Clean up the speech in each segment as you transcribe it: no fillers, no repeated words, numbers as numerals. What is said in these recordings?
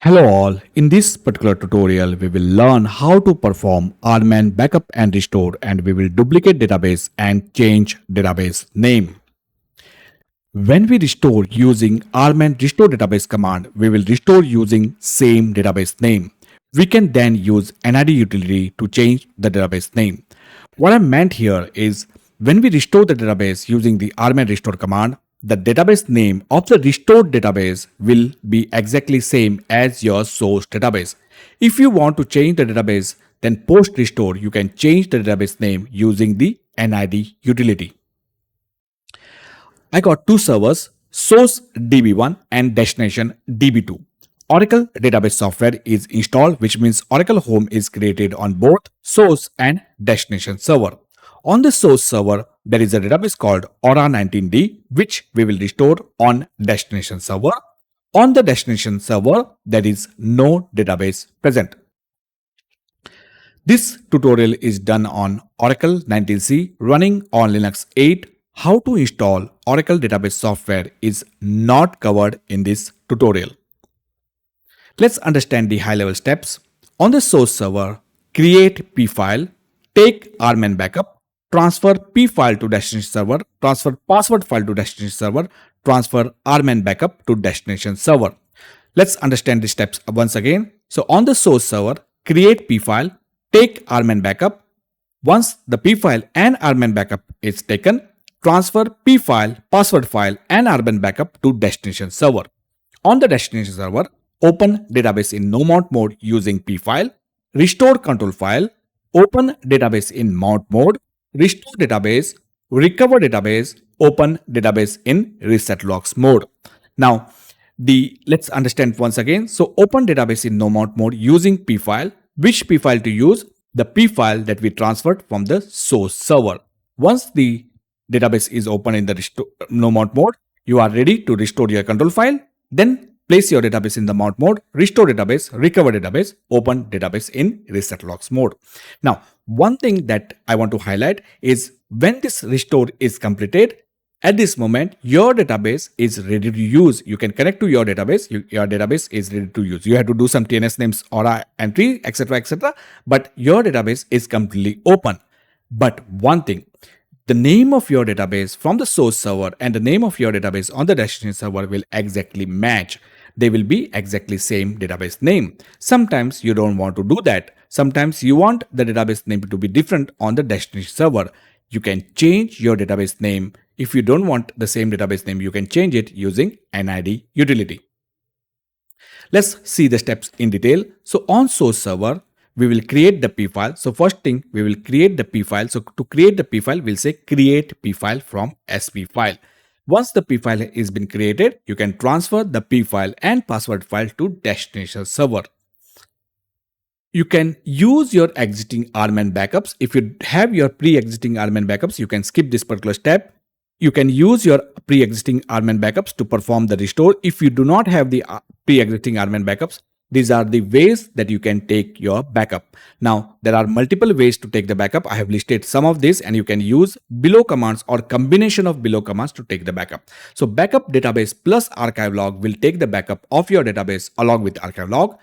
Hello all, in this particular tutorial we will learn how to perform RMAN backup and restore, and we will duplicate database and change database name. When we restore using RMAN restore database command, we will restore using same database name. We can then use NID utility to change the database name. What I meant here is when we restore the database using the RMAN restore command, the database name of the restored database will be exactly same as your source database. If you want to change the database, then post restore you can change the database name using the NID utility. I got two servers, source DB1 and destination DB2. Oracle database software is installed, which means Oracle Home is created on both source and destination server. On the source server, there is a database called Aura19D, which we will restore on destination server. On the destination server, there is no database present. This tutorial is done on Oracle 19C running on Linux 8. How to install Oracle database software is not covered in this tutorial. Let's understand the high-level steps. On the source server, create P file, take RMAN backup, transfer P file to destination server, transfer password file to destination server, transfer RMAN backup to destination server. Let's understand the steps once again. So on the source server, create P file, take RMAN backup. Once the P file and RMAN backup is taken, transfer P file, password file and RMAN backup to destination server. On the destination server, open database in no mount mode using P file, restore control file, open database in mount mode, restore database, recover database, open database in reset logs mode. Now, let's understand once again. So open database in no mount mode using P file. Which P file to use? The P file that we transferred from the source server. Once the database is open in the no mount mode, you are ready to restore your control file. Then place your database in the mount mode, restore database, recover database, open database in reset logs mode. Now, one thing that I want to highlight is when this restore is completed, at this moment, your database is ready to use. You can connect to your database. Your database is ready to use. You have to do some TNS names, Aura entry, etc., etc. But your database is completely open. But one thing, the name of your database from the source server and the name of your database on the destination server will exactly match. They will be exactly same database name. Sometimes you don't want to do that. Sometimes you want the database name to be different on the destination server. You can change your database name. If you don't want the same database name, you can change it using NID utility. Let's see the steps in detail. So on source server, we will create the P file. So first thing, we will create the P file. So to create the P file, we'll say create P file from SP file. Once the P file is been created, you can transfer the P file and password file to destination server. You can use your existing RMAN backups. If you have your pre-existing RMAN backups, you can skip this particular step. You can use your pre-existing RMAN backups to perform the restore. If you do not have the pre-existing RMAN backups, these are the ways that you can take your backup. Now, there are multiple ways to take the backup. I have listed some of these, and you can use below commands or combination of below commands to take the backup. So backup database plus archive log will take the backup of your database along with archive log.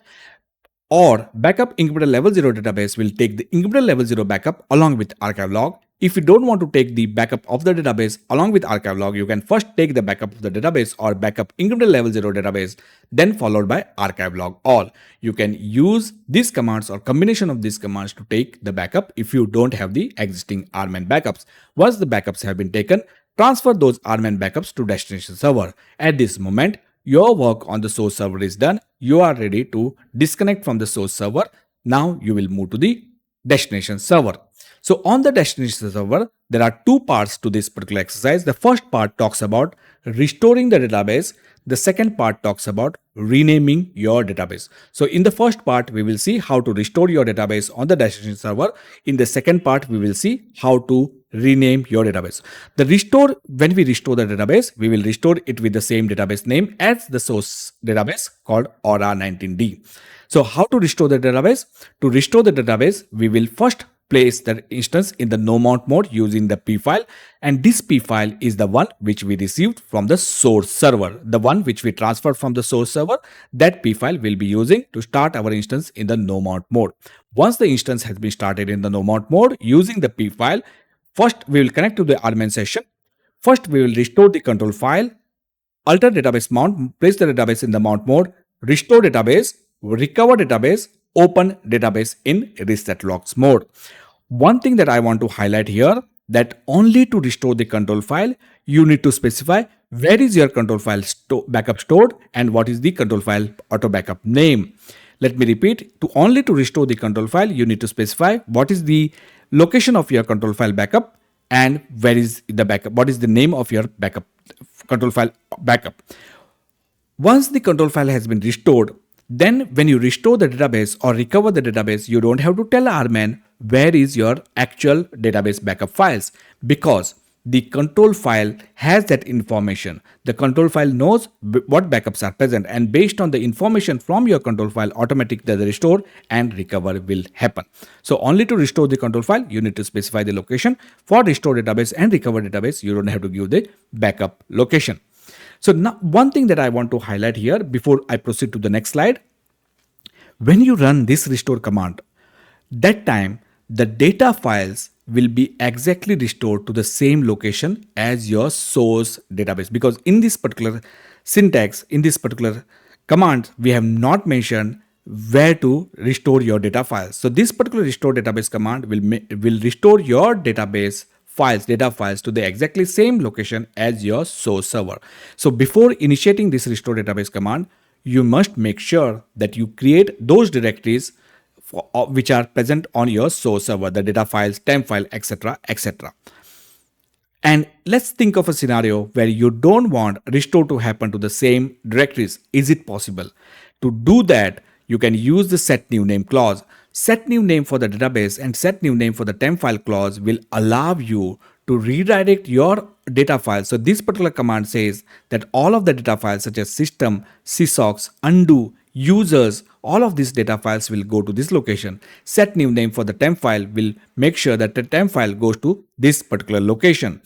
Or backup incremental level 0 database will take the incremental level 0 backup along with archive log. If you don't want to take the backup of the database along with archive log, you can first take the backup of the database or backup incremental level 0 database, then followed by archive log all. You can use these commands or combination of these commands to take the backup if you don't have the existing RMAN backups. Once the backups have been taken, transfer those RMAN backups to destination server. At this moment, your work on the source server is done. You are ready to disconnect from the source server. Now you will move to the destination server. So on the destination server, there are two parts to this particular exercise. The first part talks about restoring the database. The second part talks about renaming your database. So in the first part, we will see how to restore your database on the destination server. In the second part, we will see how to rename your database. When we restore the database, we will restore it with the same database name as the source database called Aura19D. So how to restore the database? To restore the database, we will first place the instance in the no mount mode using the P file, and this P file is the one which we received from the source server, the one which we transferred from the source server. That P file will be using to start our instance in the no mount mode. Once the instance has been started in the no mount mode using the P file, first we will connect to the RMAN session. First we will restore the control file, alter database mount, place the database in the mount mode, restore database, recover database, open database in reset logs mode. One thing that I want to highlight here, that only to restore the control file, you need to specify where is your control file backup stored and what is the control file auto backup name. Let me repeat, only to restore the control file, you need to specify what is the location of your control file backup and where is the backup, what is the name of your backup control file backup. Once the control file has been restored, then when you restore the database or recover the database, you don't have to tell RMAN where is your actual database backup files, because the control file has that information. The control file knows what backups are present, and based on the information from your control file, automatically the restore and recover will happen. So only to restore the control file, you need to specify the location. For restore database and recover database, you don't have to give the backup location. So now one thing that I want to highlight here before I proceed to the next slide, when you run this restore command, that time the data files will be exactly restored to the same location as your source database, because in this particular syntax, in this particular command, we have not mentioned where to restore your data files. So this particular restore database command will restore your database files, data files to the exactly same location as your source server. So before initiating this restore database command, you must make sure that you create those directories which are present on your source server, the data files, temp file, etc., etc. And let's think of a scenario where you don't want restore to happen to the same directories. Is it possible? To do that, you can use the set new name clause. Set new name for the database and set new name for the temp file clause will allow you to redirect your data files. So this particular command says that all of the data files such as system, sysocks, undo, users, all of these data files will go to this location. Set new name for the temp file will make sure that the temp file goes to this particular location.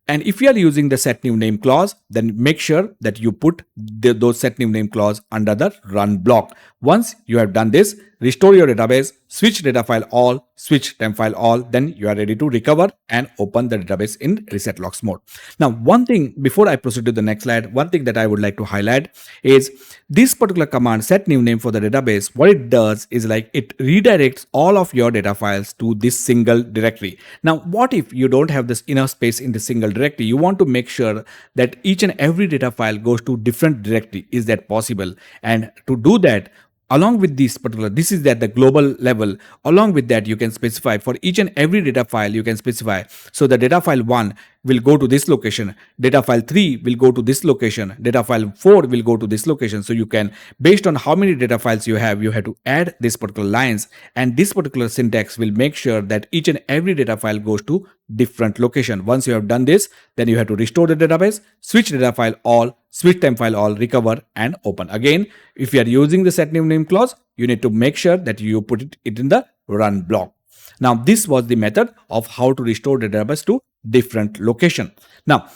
And if you are using the set new name clause, then make sure that you put those set new name clause under the run block. Once you have done this, restore your database, switch data file all, switch temp file all, then you are ready to recover and open the database in reset logs mode. Now, one thing before I proceed to the next slide, one thing that I would like to highlight is this particular command, set new name for the database. What it does is like it redirects all of your data files to this single directory. Now, what if you don't have this enough space in the single directory? You want to make sure that each and every data file goes to different directory. Is that possible? And to do that, along with this particular, this is at the global level. Along with that, you can specify for each and every data file, you can specify. So the data file 1 will go to this location. Data file 3 will go to this location. Data file 4 will go to this location. So you can, based on how many data files you have to add this particular lines. And this particular syntax will make sure that each and every data file goes to different location. Once you have done this, then you have to restore the database, switch data file all, switch temp file all, recover and open. Again, if you are using the set new name clause, you need to make sure that you put it in the run block. Now, this was the method of how to restore the database to different location. Now,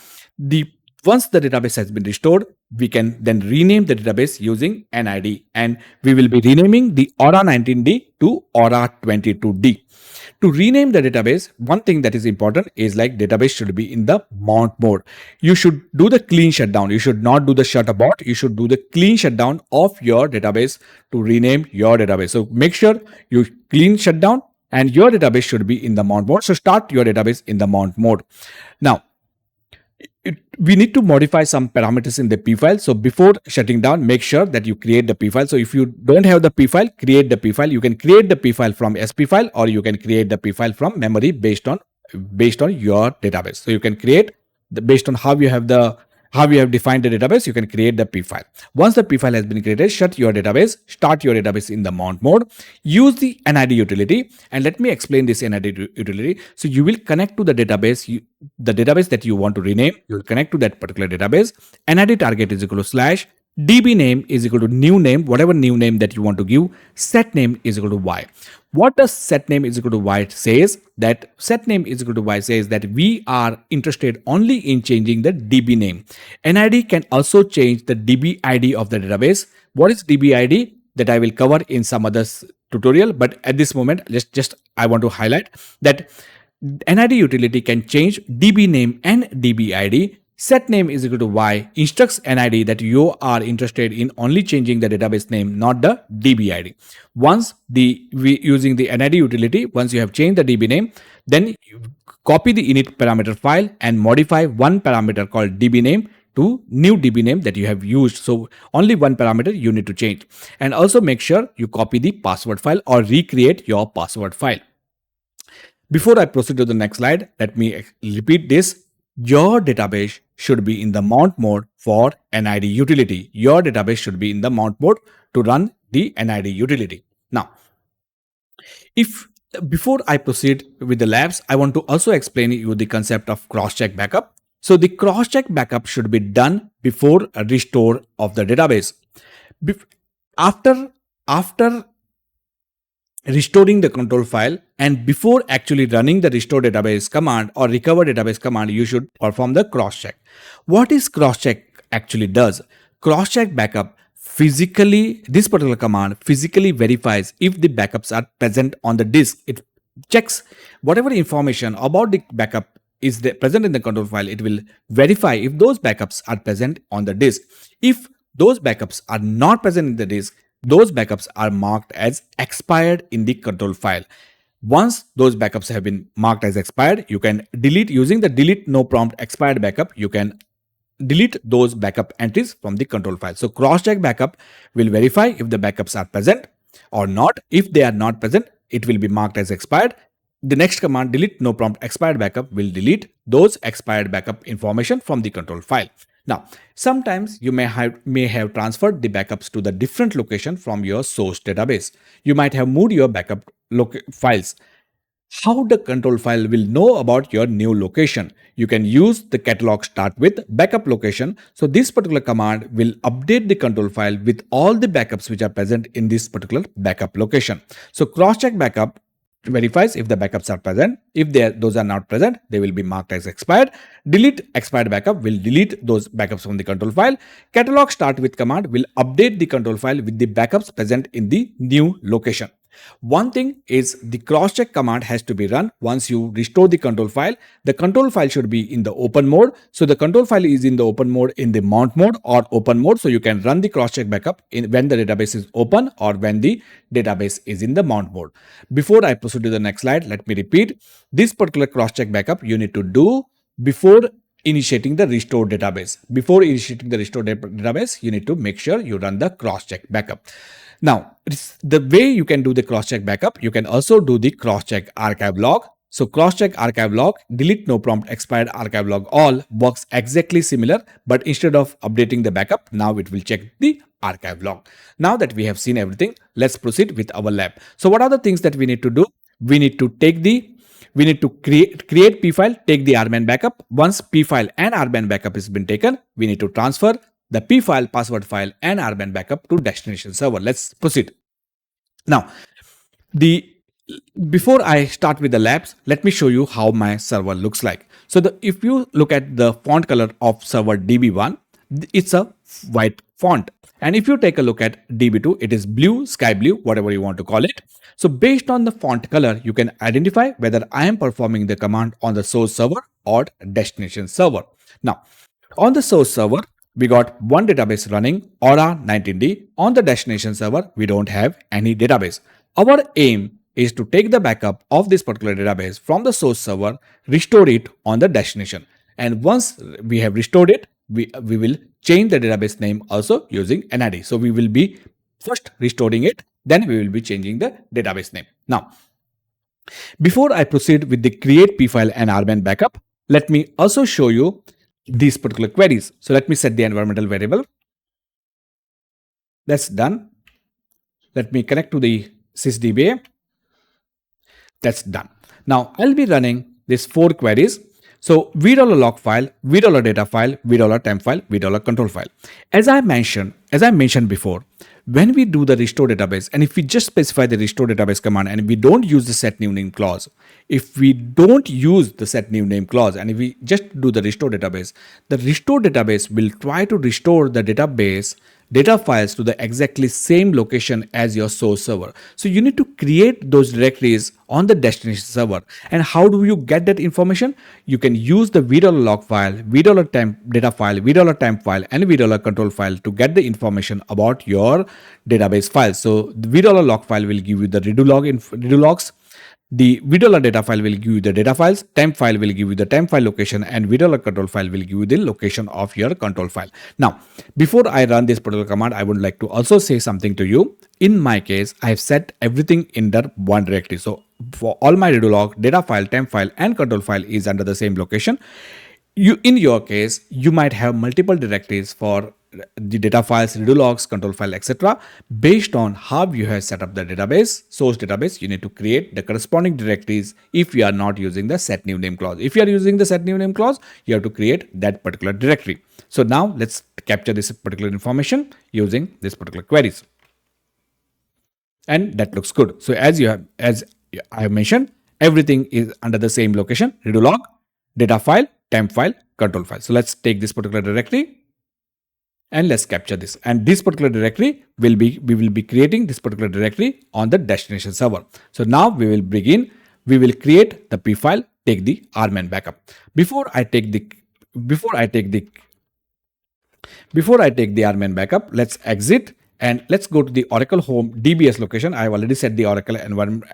once the database has been restored, we can then rename the database using NID, and we will be renaming the Aura 19D to Aura 22D. To rename the database, one thing that is important is like database should be in the mount mode. You should do the clean shutdown. You should not do the shut abort. You should do the clean shutdown of your database to rename your database. So make sure you clean shutdown and your database should be in the mount mode. So start your database in the mount mode. Now, we need to modify some parameters in the P file. So before shutting down, make sure that you create the P file. So if you don't have the P file, create the P file. You can create the P file from SP file, or you can create the P file from memory based on your database. So you can create based on how you have defined the database, you can create the P file. Once the P file has been created, shut your database, start your database in the mount mode, use the NID utility. And let me explain this NID utility. So you will connect to the database, the database that you want to rename, you will connect to that particular database. NID target is equal to DB name is equal to new name, whatever new name that you want to give. Set name is equal to Y. What does set name is equal to Y says? That set name is equal to Y says that we are interested only in changing the DB name. NID can also change the DB ID of the database. What is DB ID? That I will cover in some other tutorial, but at this moment, just I want to highlight that NID utility can change DB name and DB ID. Set name is equal to Y instructs NID that you are interested in only changing the database name, not the DB ID. Once using the NID utility, once you have changed the DB name, then you copy the init parameter file and modify one parameter called DB name to new DB name that you have used. So only one parameter you need to change. And also make sure you copy the password file or recreate your password file. Before I proceed to the next slide, let me repeat this. Your database should be in the mount mode for NID utility. Your database should be in the mount mode to run the NID utility. Now, if before I proceed with the labs, I want to also explain you the concept of cross-check backup. So the cross-check backup should be done before a restore of the database. After restoring the control file and before actually running the restore database command or recover database command, you should perform the cross check. What is cross check actually does? Cross check backup this particular command physically verifies if the backups are present on the disk. It checks whatever information about the backup is present in the control file. It will verify if those backups are present on the disk. If those backups are not present in the disk, those backups are marked as expired in the control file. Once those backups have been marked as expired, you can delete using the delete no prompt expired backup. You can delete those backup entries from the control file. So cross-check backup will verify if the backups are present or not. If they are not present, it will be marked as expired. The next command, delete no prompt expired backup, will delete those expired backup information from the control file. Now, sometimes you may have transferred the backups to the different location from your source database. You might have moved your backup files. How the control file will know about your new location? You can use the catalog start with backup location. So this particular command will update the control file with all the backups which are present in this particular backup location. So cross-check backup verifies if the backups are present. If those are not present, they will be marked as expired. Delete expired backup will delete those backups from the control file. Catalog start with command will update the control file with the backups present in the new location. One thing is the cross-check command has to be run once you restore the control file. The control file should be in the open mode. So the control file is in the open mode in the mount mode or open mode. So you can run the cross-check backup when the database is open or when the database is in the mount mode. Before I proceed to the next slide, let me repeat. This particular cross-check backup you need to do before initiating the restore database. Before initiating the restore database, you need to make sure you run the cross-check backup. Now, the way you can do the cross-check backup, you can also do the cross-check archive log. So cross-check archive log, delete no prompt expired archive log all works exactly similar, but instead of updating the backup, now it will check the archive log. Now that we have seen everything, let's proceed with our lab. So what are the things that we need to do? We need to create P file, take the RMAN backup. Once P file and RMAN backup has been taken, we need to transfer the P file, password file and RMAN backup to destination server. Let's proceed. Now, before I start with the labs, let me show you how my server looks like. So if you look at the font color of server DB1, it's a white font. And if you take a look at DB2, it is blue, sky blue, whatever you want to call it. So based on the font color, you can identify whether I am performing the command on the source server or destination server. Now, on the source server, we got one database running, Aura 19D. On the destination server, we don't have any database. Our aim is to take the backup of this particular database from the source server, restore it on the destination. And once we have restored it, we will change the database name also using NID. So we will be first restoring it, then we will be changing the database name. Now, before I proceed with the create P file and RMAN backup, let me also show you these particular queries. So let me set the environmental variable. That's done. Let me connect to the sysdba. That's done. Now I'll be running these 4 queries. So $log file, $data file, $temp file, $control file. As I mentioned before, when we do the restore database, and if we just specify the restore database command and we don't use the set new name clause, if we don't use the set new name clause and if we just do the restore database will try to restore the database data files to the exactly same location as your source server. So you need to create those directories on the destination server. And how do you get that information? You can use the $log file, $temp data file, $temp file, and $control file to get the information about your database files. So the $log file will give you the redo logs. The $log data file will give you the data files, temp file will give you the temp file location, and $log control file will give you the location of your control file. Now, before I run this particular command, I would like to also say something to you. In my case, I have set everything in that one directory. So for all my log, data file, temp file, and control file is under the same location. In your case, you might have multiple directories for the data files, logs, control file, etc. Based on how you have set up the database, source database, you need to create the corresponding directories if you are not using the set new name clause. If you are using the set new name clause, you have to create that particular directory. So now let's capture this particular information using this particular queries. And that looks good. So as I have mentioned, everything is under the same location, log, data file, temp file, control file. So let's take this particular directory and let's capture this. And this particular directory we will be creating this particular directory on the destination server. So now we will create the P file, take the RMAN backup. Before I take the RMAN backup, let's exit and let's go to the Oracle Home DBS location. I have already set the Oracle environment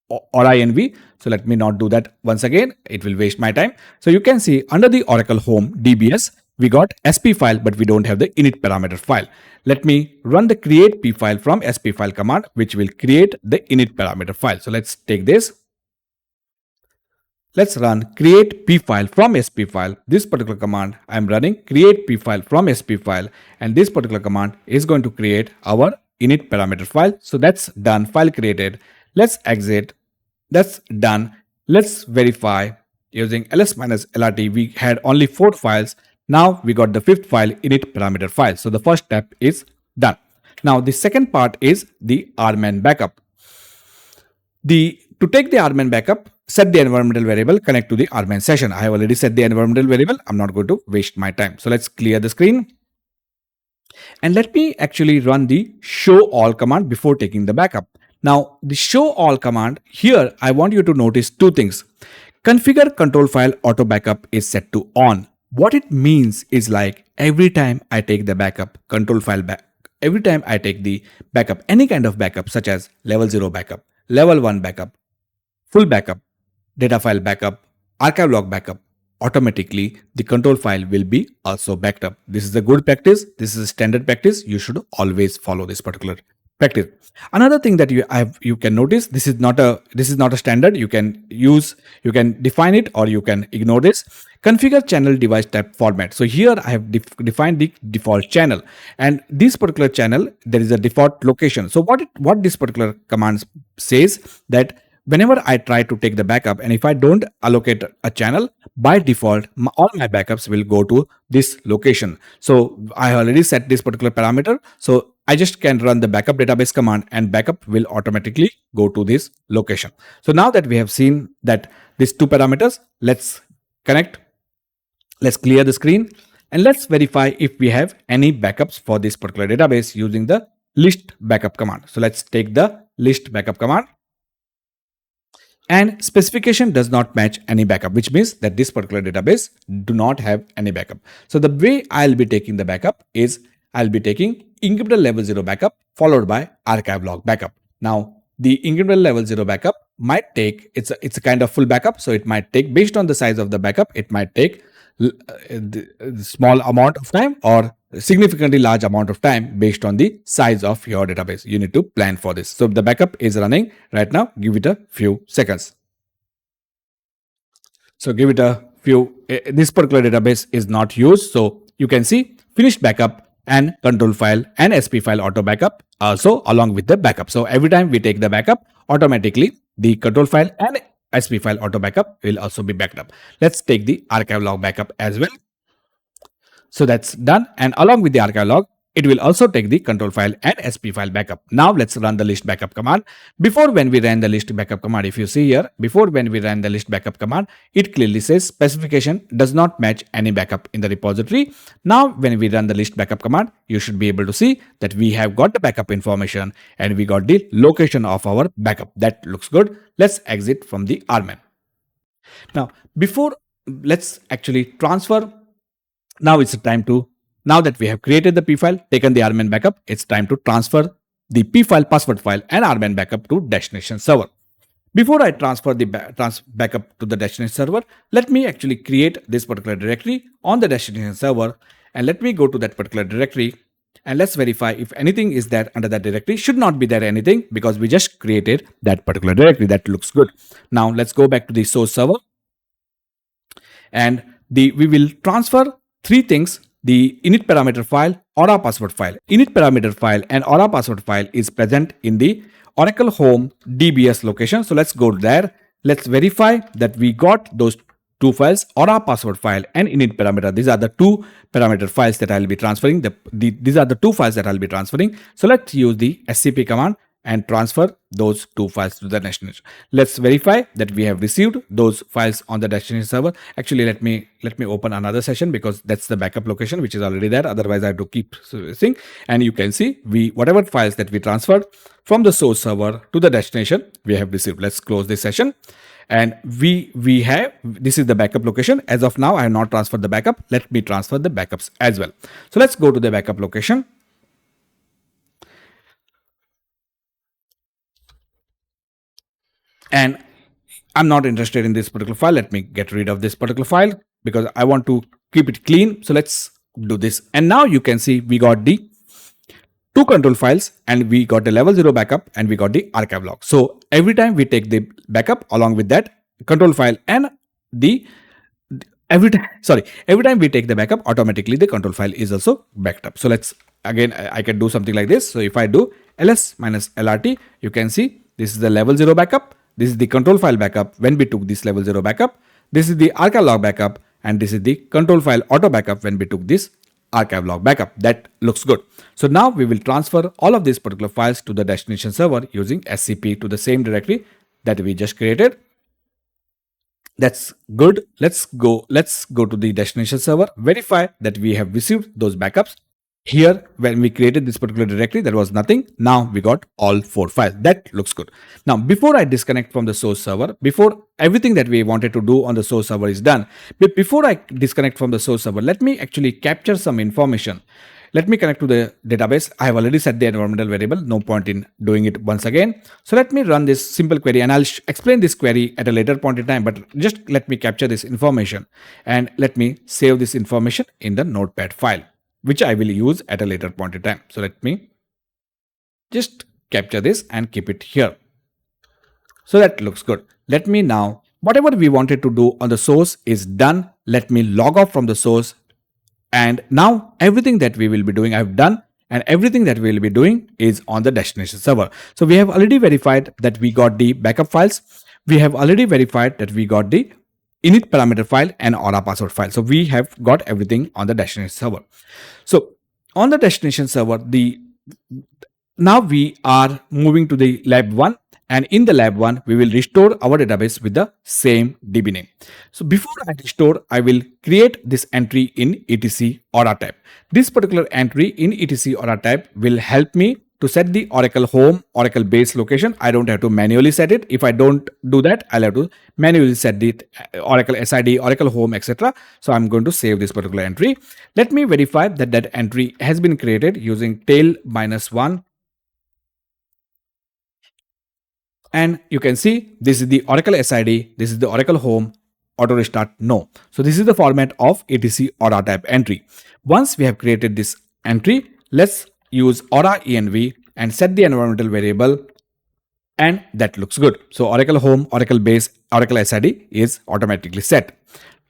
or INV. So let me not do that once again. It will waste my time. So you can see under the Oracle Home DBS, we got SP file, but we don't have the init parameter file. Let me run the create P file from SP file command, which will create the init parameter file. So let's take this. Let's run create P file from SP file. This particular command I'm running create P file from SP file, and this particular command is going to create our init parameter file. So that's done, file created. Let's exit. That's done. Let's verify using ls-lrt. We had only 4 files. Now we got the 5th file, init parameter file. So the first step is done. Now the second part is the RMAN backup. To take the RMAN backup, set the environmental variable, connect to the RMAN session. I have already set the environmental variable. I'm not going to waste my time. So let's clear the screen. And let me actually run the show all command before taking the backup. Now the show all command here, I want you to notice 2 things. Configure control file auto backup is set to on. What it means is like every time I take the backup, control file back, every time I take the backup, any kind of backup such as level 0 backup, level 1 backup, full backup, data file backup, archive log backup, automatically the control file will be also backed up. This is a good practice. This is a standard practice. You should always follow this particular practice. Another thing that you can notice, this is not a standard. You can define it or you can ignore this. Configure channel device type format. So here I have defined the default channel, and this particular channel there is a default location. So what this particular command says that whenever I try to take the backup and if I don't allocate a channel, by default, all my backups will go to this location. So I already set this particular parameter. So I just can run the backup database command and backup will automatically go to this location. So now that we have seen that these 2 parameters, let's connect. Let's clear the screen and let's verify if we have any backups for this particular database using the list backup command. So let's take the list backup command. And specification does not match any backup, which means that this particular database do not have any backup. So the way I'll be taking the backup is I'll be taking incremental level 0 backup followed by archive log backup. Now the incremental level 0 backup might take, it's a kind of full backup. So it might take, based on the size of the backup, it might take small amount of time or significantly large amount of time based on the size of your database. You need to plan for this. So the backup is running right now. Give it a few seconds. So give it a few. This particular database is not used. So you can see finished backup and control file and SP file auto backup also along with the backup. So every time we take the backup, automatically the control file and SP file auto backup will also be backed up. Let's take the archive log backup as well. So that's done. And along with the archive log, it will also take the control file and SP file backup. Now let's run the list backup command. Before when we ran the list backup command, if you see here, before when we ran the list backup command, it clearly says specification does not match any backup in the repository. Now when we run the list backup command, you should be able to see that we have got the backup information and we got the location of our backup. That looks good. Let's exit from the RMAN. Now before, let's actually transfer. Now it's time to, now that we have created the P file, taken the RMAN backup, it's time to transfer the P file, password file and RMAN backup to destination server. Before I transfer the backup to the destination server, let me actually create this particular directory on the destination server, and let me go to that particular directory and let's verify if anything is there under that directory. Should not be there anything because we just created that particular directory. That looks good. Now let's go back to the source server and we will transfer three things: the init parameter file, Aura password file. Init parameter file and Aura password file is present in the Oracle Home DBS location. So let's go there. Let's verify that we got those two files, Aura password file and init parameter. These are the two parameter files that I'll be transferring. These are the two files that I'll be transferring. So let's use the scp command and transfer those two files to the destination. Let's verify that we have received those files on the destination server. Actually, let me open another session because that's the backup location which is already there. Otherwise, I have to keep switching. And you can see whatever files that we transferred from the source server to the destination, we have received. Let's close this session. And we have, this is the backup location. As of now, I have not transferred the backup. Let me transfer the backups as well. So let's go to the backup location. And I'm not interested in this particular file. Let me get rid of this particular file because I want to keep it clean. So let's do this. And now you can see we got the two control files and we got the level 0 backup and we got the archive log. So every time we take the backup along with that control file and every time we take the backup, automatically the control file is also backed up. So let's again, I can do something like this. So if I do ls minus lrt, you can see this is the level 0 backup. This is the control file backup when we took this level 0 backup. This is the archive log backup and this is the control file auto backup when we took this archive log backup. That looks good. So now we will transfer all of these particular files to the destination server using scp to the same directory that we just created. That's good. Let's go to the destination server, verify that we have received those backups. Here, when we created this particular directory, there was nothing. Now we got all four files. That looks good. Now, before I disconnect from the source server, before everything that we wanted to do on the source server is done, but before I disconnect from the source server, let me actually capture some information. Let me connect to the database. I have already set the environmental variable. No point in doing it once again. So let me run this simple query and I'll explain this query at a later point in time, but just let me capture this information and let me save this information in the notepad file, which I will use at a later point in time. So let me just capture this and keep it here. So that looks good. Let me now, whatever we wanted to do on the source is done. Let me log off from the source. And now everything that we will be doing, I've done, and everything that we will be doing is on the destination server. So we have already verified that we got the backup files. We have already verified that we got the init parameter file and Aura password file. So we have got everything on the destination server. So on the destination server, now we are moving to the lab 1, and in the lab 1, we will restore our database with the same DB name. So before I restore, I will create this entry in etc Aura tab. This particular entry in etc Aura tab will help me to set the Oracle home, Oracle base location. I don't have to manually set it. If I don't do that, I'll have to manually set the Oracle SID, Oracle home, etc. So I'm going to save this particular entry. Let me verify that that entry has been created using tail -1. And you can see this is the Oracle SID, this is the Oracle home, auto restart no. So this is the format of etc Aura tab entry. Once we have created this entry, let's use Aura env and set the environmental variable, and that looks good. So Oracle home, Oracle base, Oracle SID is automatically set.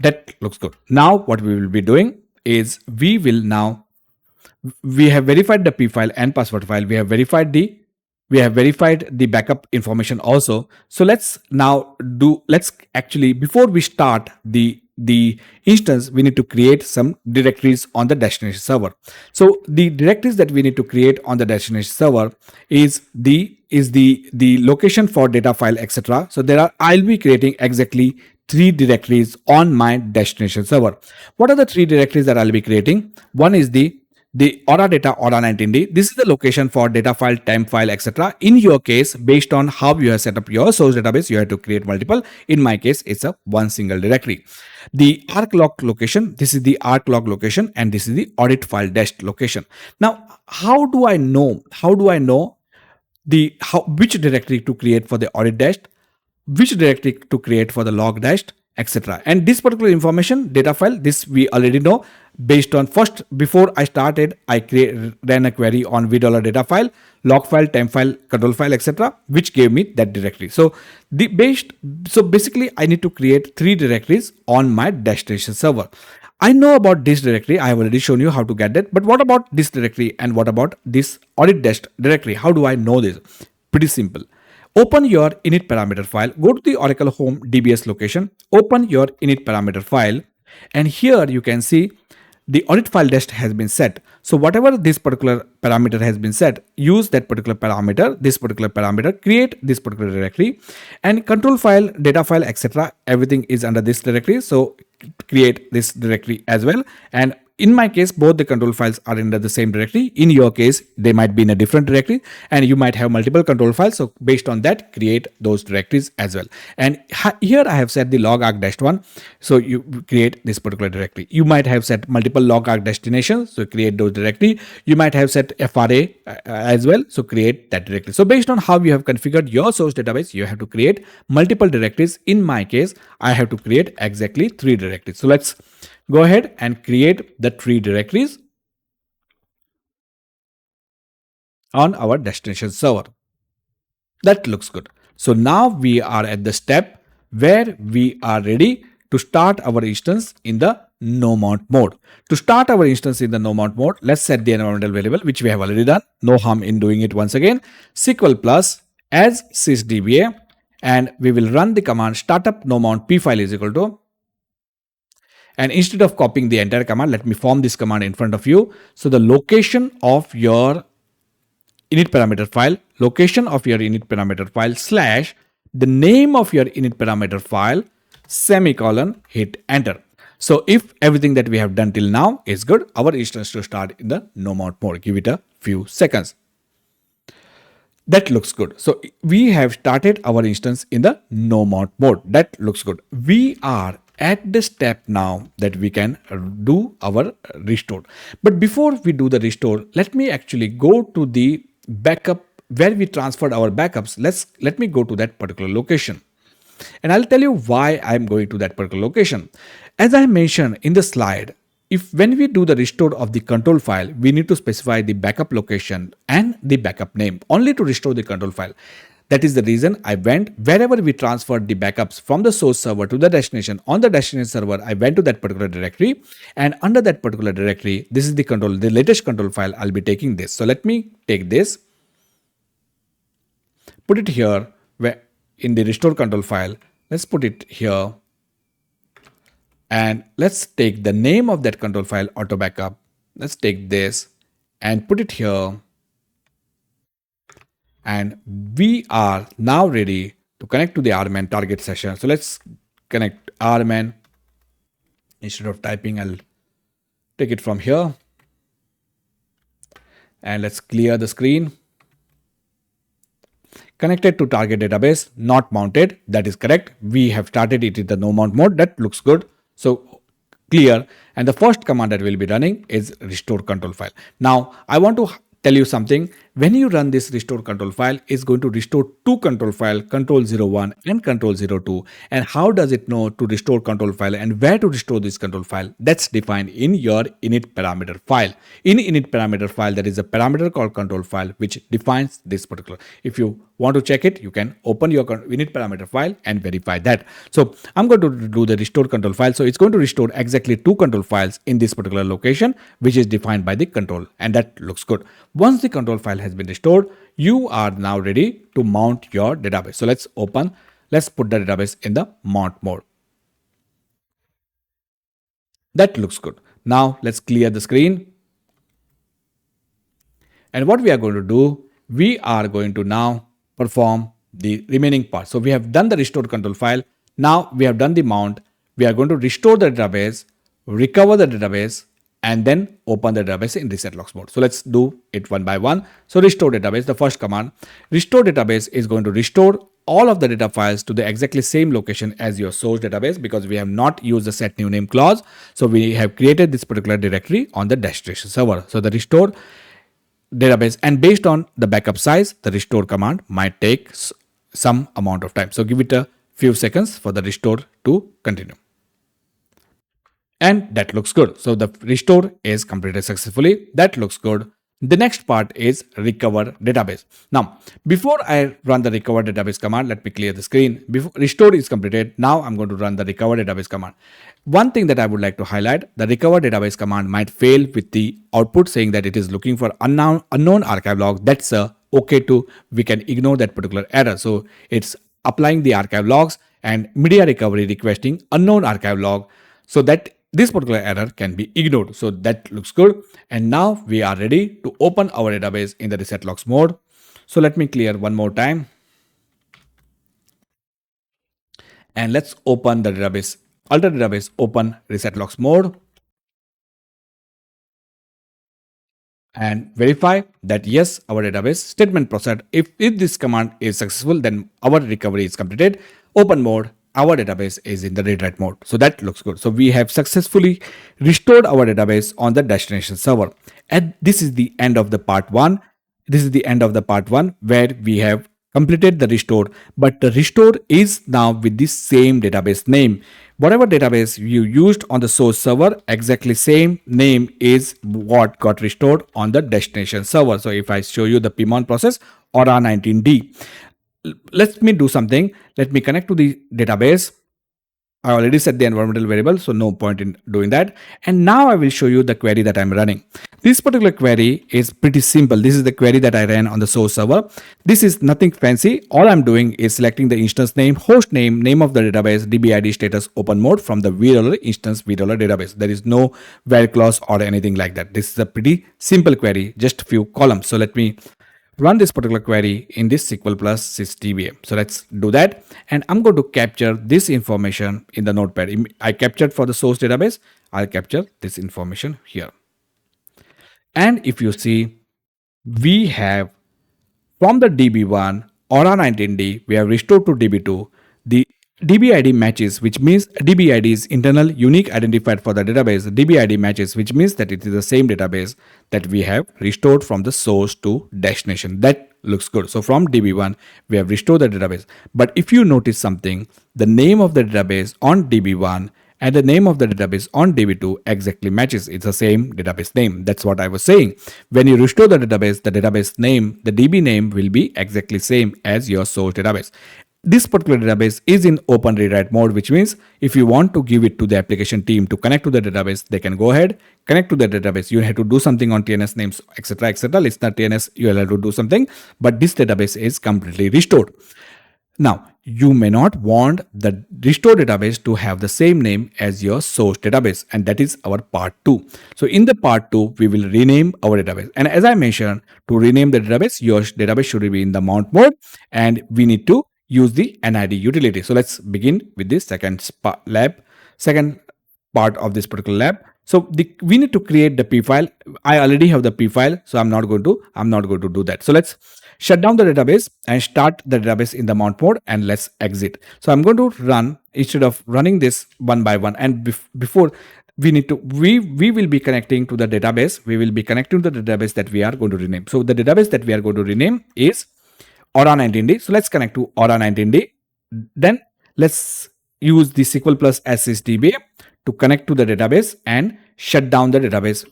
That looks good. Now what we will be doing is we have verified the P file and password file. We have verified the We have verified the backup information also. So let's actually, before we start the instance, we need to create some directories on the destination server. So the directories that we need to create on the destination server is the location for data file, etc. So I'll be creating exactly three directories on my destination server. What are the three directories that I'll be creating? One is the Aura data Aura 19D. This is the location for data file, temp file, etc. In your case, based on how you have set up your source database, you have to create multiple. In my case, it's a one single directory. The arc log location, this is the arc log location, and this is the audit file dash location. Now, how do I know which directory to create for the audit dash, which directory to create for the log dash, etc. And this particular information, data file, this we already know. Based on first, before I started, I ran a query on $, data file, log file, temp file, control file, etc., which gave me that directory. So basically, I need to create three directories on my destination server. I know about this directory. I have already shown you how to get that. But what about this directory and what about this audit dash directory? How do I know this? Pretty simple. Open your init parameter file, go to the Oracle Home DBS location, open your init parameter file, and here you can see the audit file dash has been set. So whatever this particular parameter has been set, use that particular parameter, create this particular directory, and control file, data file, etc. Everything is under this directory. So create this directory as well. And in my case, both the control files are under the same directory. In your case, they might be in a different directory and you might have multiple control files. So based on that, create those directories as well. And here I have set the log arc dash one. So you create this particular directory. You might have set multiple log arc destinations. So create those directory. You might have set FRA as well. So create that directory. So based on how you have configured your source database, you have to create multiple directories. In my case, I have to create exactly three directories. So let's go ahead and create the three directories on our destination server. That looks good. So now we are at the step where we are ready to start our instance in the no mount mode. To start our instance in the no mount mode, let's set the environmental variable, which we have already done. No harm in doing it once again. SQL plus as sysdba, and we will run the command startup no mount p file is equal to. And instead of copying the entire command, let me form this command in front of you. So the location of your init parameter file, slash the name of your init parameter file, semicolon, hit enter. So if everything that we have done till now is good, our instance to start in the no mount mode. Give it a few seconds. That looks good. So we have started our instance in the no mount mode. That looks good. We are at the step now that we can do our restore. But before we do the restore, let me actually go to the backup where we transferred our backups. Let me go to that particular location. And I'll tell you why I'm going to that particular location. As I mentioned in the slide, when we do the restore of the control file, we need to specify the backup location and the backup name only to restore the control file. That is the reason I went wherever we transferred the backups from the source server to the destination. On the destination server, I went to that particular directory, and under that particular directory, this is the latest control file. I'll be taking this. So let me take this, put it here where in the restore control file. Let's put it here. And let's take the name of that control file, auto backup. Let's take this and put it here. And we are now ready to connect to the RMAN target session. So let's connect RMAN. Instead of typing, I'll take it from here. And let's clear the screen. Connected to target database, not mounted. That is correct. We have started it in the no mount mode. That looks good. So clear. And the first command that we'll be running is restore control file. Now I want to tell you something. When you run this restore control file, it's going to restore two control file, control01 and control02. And how does it know to restore control file and where to restore this control file? That's defined in your init parameter file. In init parameter file, there is a parameter called control file, which defines this particular. If you want to check it, you can open your init parameter file and verify that. So I'm going to do the restore control file. So it's going to restore exactly two control files in this particular location, which is defined by the control, and that looks good. Once the control file has has been restored. You are now ready to mount your database. So let's put the database in the mount mode. That looks good. Now let's clear the screen. And what we are going to do, we are going to now perform the remaining part. So we have done the restore control file. Now we have done the mount. We are going to restore the database, recover the database, and then open the database in reset logs mode. So let's do it one by one. So restore database, the first command. Restore database is going to restore all of the data files to the exactly same location as your source database, because we have not used the set new name clause. So we have created this particular directory on the destination server. So the restore database, and based on the backup size, the restore command might take some amount of time. So give it a few seconds for the restore to continue. And that looks good. So the restore is completed successfully. That looks good. The next part is recover database. Now, before I run the recover database command, let me clear the screen. Before restore is completed, now I'm going to run the recover database command. One thing that I would like to highlight, the recover database command might fail with the output saying that it is looking for unknown archive log. That's okay to, we can ignore that particular error. So it's applying the archive logs and media recovery requesting unknown archive log, so that this particular error can be ignored. So that looks good. And now we are ready to open our database in the reset logs mode. So let me clear one more time. And let's open the database, alter database, open reset logs mode. And verify that yes, our database statement processed. If this command is successful, then our recovery is completed. Open mode, our database is in the read write mode. So that looks good. So we have successfully restored our database on the destination server. And this is the end of the part one. This is the end of the part one where we have completed the restore, but the restore is now with the same database name. Whatever database you used on the source server, exactly same name is what got restored on the destination server. So if I show you the PMON process or R19D, let me do something. Let me connect to the database. I already set the environmental variable, so no point in doing that. And now I will show you the query that I'm running. This particular query is pretty simple. This is the query that I ran on the source server. This is nothing fancy. All I'm doing is selecting the instance name, host name, name of the database, DB ID status, open mode from the vRoller instance vRoller database. There is no where clause or anything like that. This is a pretty simple query, just a few columns. So let me run this particular query in this SQL plus sysdba. So let's do that. And I'm going to capture this information in the notepad. I captured for the source database. I'll capture this information here. And if you see, we have from the DB1 or R19D, we have restored to DB2. The DBID matches, which means DBID is internal unique identifier for the database. DBID matches, which means that it is the same database that we have restored from the source to destination. That looks good. So from DB1, we have restored the database. But if you notice something, the name of the database on DB1 and the name of the database on DB2 exactly matches. It's the same database name. That's what I was saying. When you restore the database name, the DB name will be exactly same as your source database. This particular database is in open rewrite mode, which means if you want to give it to the application team to connect to the database, they can go ahead, connect to the database. You have to do something on TNS names, etc., etc. Listener TNS, you will have to do something, but this database is completely restored. Now, you may not want the restored database to have the same name as your source database, and that is our part 2. So in the part 2, we will rename our database. And as I mentioned, to rename the database, your database should be in the mount mode, and we need to use the NID utility. So let's begin with this second part of this particular lab. So we need to create the P file. I already have the P file, so I'm not going to do that. So let's shut down the database and start the database in the mount mode, and let's exit. So I'm going to run, instead of running this one by one, and before we will be connecting to the database. We will be connecting to the database that we are going to rename. So the database that we are going to rename is Aura19D. So let's connect to Aura19D. Then let's use the SQL plus sysdba to connect to the database and shut down the database.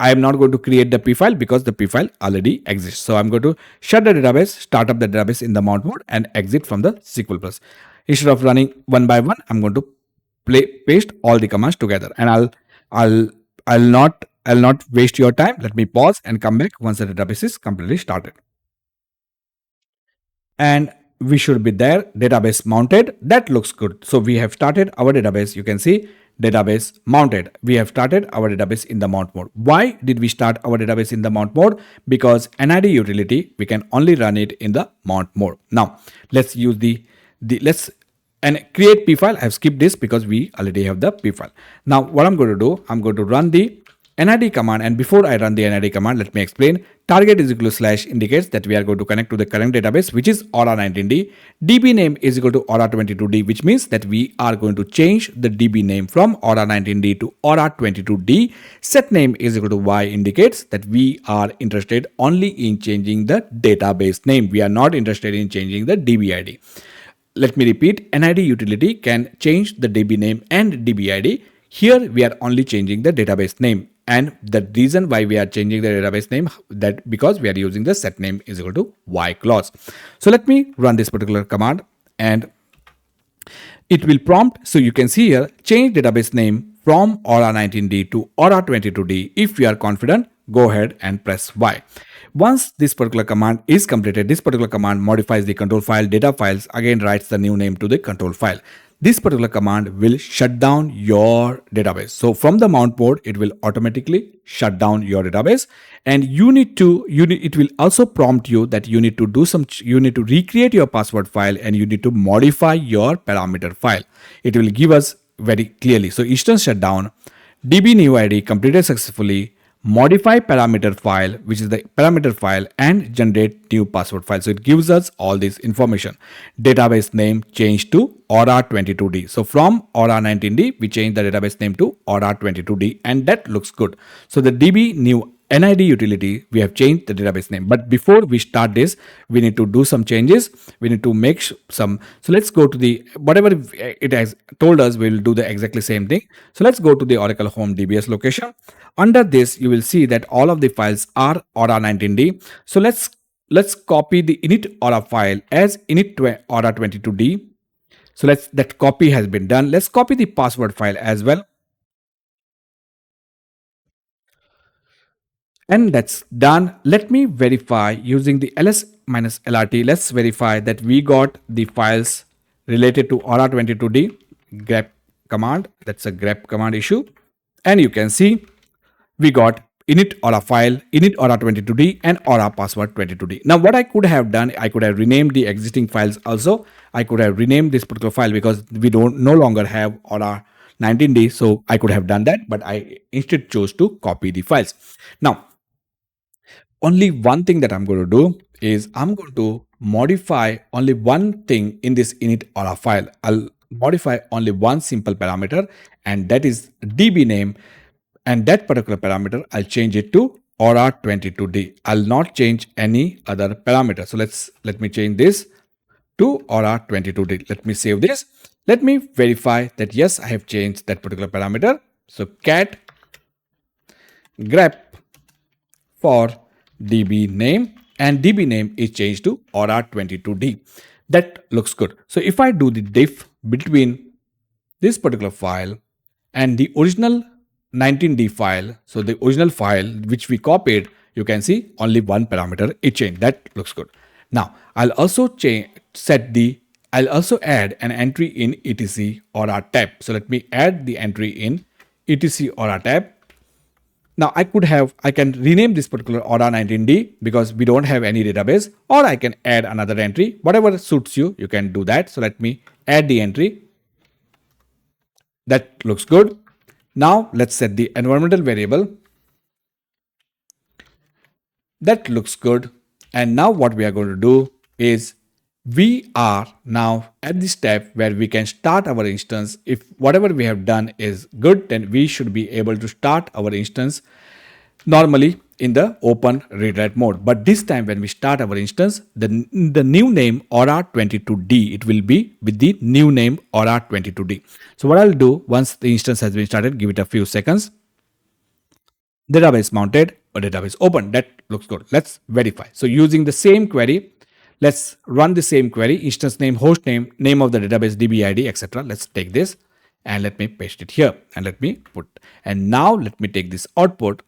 I am not going to create the P file because the P file already exists. So I'm going to shut the database, start up the database in the mount mode, and exit from the SQL plus. Instead of running one by one, I'm going to paste all the commands together, and I'll not I'll not waste your time. Let me pause and come back once the database is completely started. And we should be there, database mounted. That looks good. So we have started our database. You can see database mounted. We have started our database in the mount mode. Why did we start our database in the mount mode? Because NID utility, we can only run it in the mount mode. Now let's use let's and create p file. I've skipped this because we already have the p file. Now what I'm going to do, I'm going to run the NID command, and before I run the NID command, let me explain. Target is equal to / indicates that we are going to connect to the current database, which is aura19d. DB name is equal to aura22d, which means that we are going to change the DB name from aura19d to aura22d. Set name is equal to y indicates that we are interested only in changing the database name. We are not interested in changing the DB ID. Let me repeat, NID utility can change the DB name and DB ID. Here we are only changing the database name. And the reason why we are changing the database name, that because we are using the set name is equal to y clause. So let me run this particular command and it will prompt. So you can see here, change database name from aura19d to aura22d. If you are confident, go ahead and press Y. Once this particular command is completed, this particular command modifies the control file data files, again writes the new name to the control file. This particular command will shut down your database. So from the mount mode, it will automatically shut down your database, and it will also prompt you that you need to recreate your password file and you need to modify your parameter file. It will give us very clearly. So instance shutdown, DB new ID completed successfully, modify parameter file, which is the parameter file, and generate new password file. So it gives us all this information. Database name changed to aura22d. So from aura19d, we change the database name to aura22d, and that looks good. So the DB new NID utility, we have changed the database name. But before we start this, we need to do some changes. We need to make some. So let's go to the, whatever it has told us, we will do the exactly same thing. So let's go to the Oracle Home DBS location. Under this, you will see that all of the files are aura19d. So let's copy the init aura file as init aura22d. So that copy has been done. Let's copy the password file as well. And that's done. Let me verify using the ls-lrt. Let's verify that we got the files related to aura22d grep command. That's a grep command issue. And you can see we got init aura file, init aura22d, and aura password 22d. Now what I could have done, I could have renamed the existing files also. I could have renamed this particular file because we no longer have aura19d. So I could have done that, but I instead chose to copy the files. Now, only one thing that I'm going to do is I'm going to modify only one thing in this init aura file. I'll modify only one simple parameter, and that is DB name. And that particular parameter, I'll change it to aura22d. I'll not change any other parameter. So let me change this to aura22d. Let me save this. Let me verify that yes, I have changed that particular parameter. So cat grep for DB name, and DB name is changed to aura22d. That looks good. So if I do the diff between this particular file and the original 19d file, so the original file which we copied, you can see only one parameter it changed. That looks good. Now I'll also I'll also add an entry in etc aura tab. So let me add the entry in etc aura tab. Now I can rename this particular aura19d because we don't have any database, or I can add another entry. Whatever suits you, you can do that. So let me add the entry. That looks good. Now let's set the environmental variable. That looks good. And now what we are going to do is we are now at this step where we can start our instance. If whatever we have done is good, then we should be able to start our instance normally in the open read-write mode. But this time when we start our instance, the new name aura22d, it will be with the new name aura22d. So what I'll do once the instance has been started, give it a few seconds. Database mounted or database open. That looks good. Let's verify. So using the same query, let's run the same query, instance name, host name, name of the database, DB ID, etc. Let's take this and let me paste it here and let me put, and now let me take this output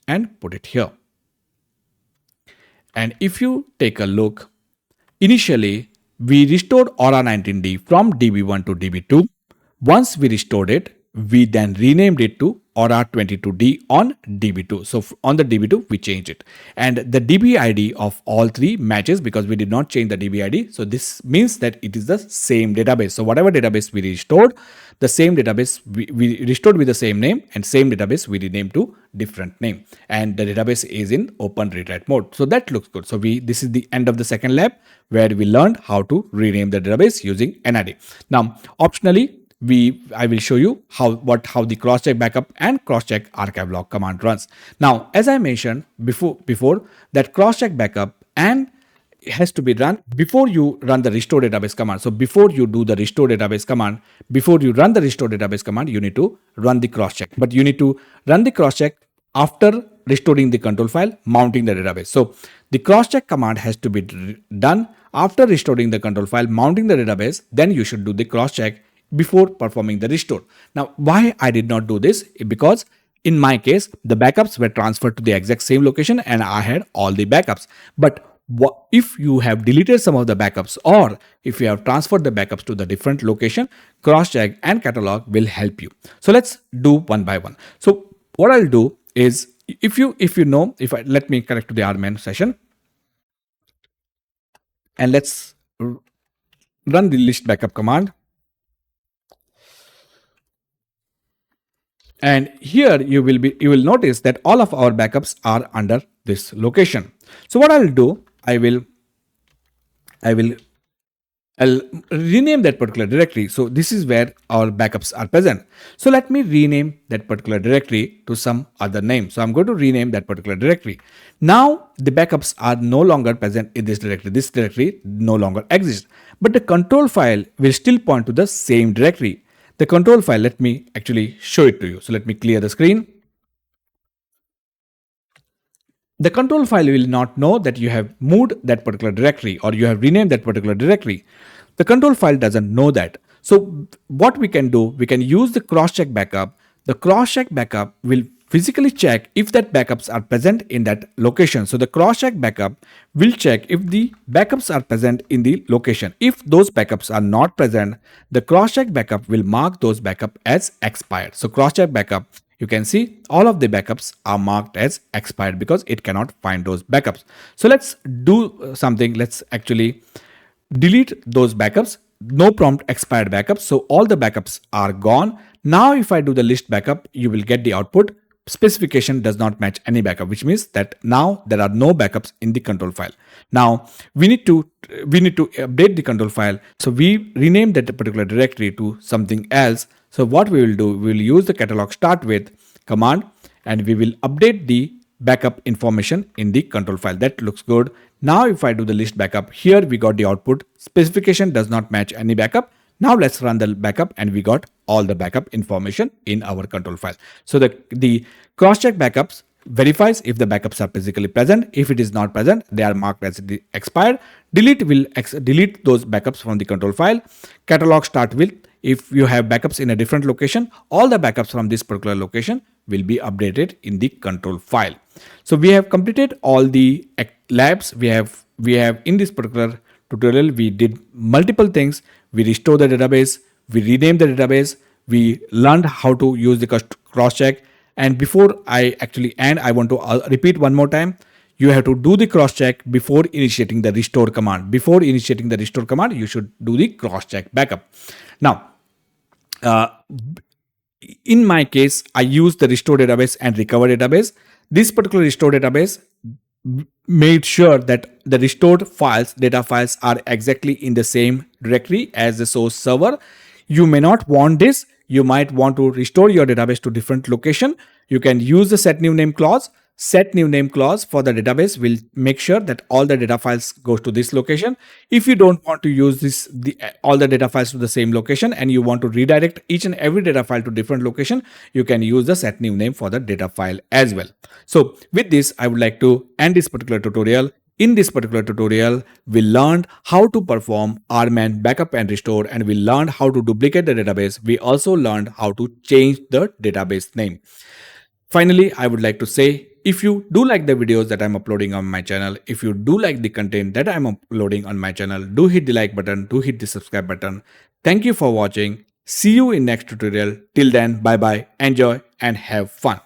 and put it here. And if you take a look, initially we restored Aura 19D from DB1 to DB2. Once we restored it, we then renamed it to Aura 22D on DB2. So on the DB2, we changed it. And the DB ID of all three matches because we did not change the DB ID. So this means that it is the same database. So whatever database we restored, the same database we restored with the same name, and same database we renamed to different name. And the database is in open rewrite mode. So that looks good. So this is the end of the second lab where we learned how to rename the database using NID. Now, optionally, I will show you how the crosscheck backup and crosscheck archive log command runs. Now, as I mentioned before that crosscheck backup and has to be run before you run the restore database command. So before you do the restore database command, before you run the restore database command, you need to run the crosscheck. But you need to run the crosscheck after restoring the control file, mounting the database. So the crosscheck command has to be done after restoring the control file, mounting the database. Then you should do the crosscheck before performing the restore. Now, why I did not do this? Because in my case, the backups were transferred to the exact same location and I had all the backups. But if you have deleted some of the backups or if you have transferred the backups to the different location, crosscheck and catalog will help you. So let's do one by one. So what I'll do is let me connect to the RMAN session and let's run the list backup command. And here you will notice that all of our backups are under this location. So what I'll do, I'll rename that particular directory. So this is where our backups are present. So let me rename that particular directory to some other name. So I'm going to rename that particular directory. Now the backups are no longer present in this directory. This directory no longer exists, but the control file will still point to the same directory. The control file, let me actually show it to you. So let me clear the screen. The control file will not know that you have moved that particular directory or you have renamed that particular directory. The control file doesn't know that. So what we can do, we can use the crosscheck backup. The crosscheck backup will physically check if that backups are present in that location. So the crosscheck backup will check if the backups are present in the location. If those backups are not present, the crosscheck backup will mark those backups as expired. So crosscheck backup, you can see all of the backups are marked as expired because it cannot find those backups. So let's do something. Let's actually delete those backups. No prompt expired backups. So all the backups are gone. Now if I do the list backup, you will get the output. Specification does not match any backup, which means that now there are no backups in the control file. Now we need to update the control file. So we renamed that particular directory to something else. So what we will do, we will use the catalog start with command and we will update the backup information in the control file. That looks good. Now if I do the list backup, here we got the output. Specification does not match any backup. Now let's run the backup and we got all the backup information in our control file. So the crosscheck backups verifies if the backups are physically present. If it is not present, they are marked as expired. Delete will delete those backups from the control file. Catalog start with, if you have backups in a different location, all the backups from this particular location will be updated in the control file. So we have completed all the labs. We have in this particular tutorial, we did multiple things. We restored the database, we renamed the database, we learned how to use the crosscheck. And before I actually end, I want to repeat one more time. You have to do the crosscheck before initiating the restore command. Before initiating the restore command, you should do the crosscheck backup. Now, in my case, I use the restore database and recover database. This particular restore database made sure that the restored files, data files, are exactly in the same directory as the source server. You may not want this. You might want to restore your database to different location. You can use the set new name clause. Set new name clause for the database will make sure that all the data files goes to this location. If you don't want to use all the data files to the same location and you want to redirect each and every data file to different location, you can use the set new name for the data file as well. So with this, I would like to end this particular tutorial. In this particular tutorial, we learned how to perform RMAN backup and restore, and we learned how to duplicate the database. We also learned how to change the database name. Finally, I would like to say, If you do like the videos that I'm uploading on my channel, if you do like the content that I'm uploading on my channel, do hit the like button, do hit the subscribe button. Thank you for watching. See you in next tutorial. Till then, bye bye, enjoy and have fun.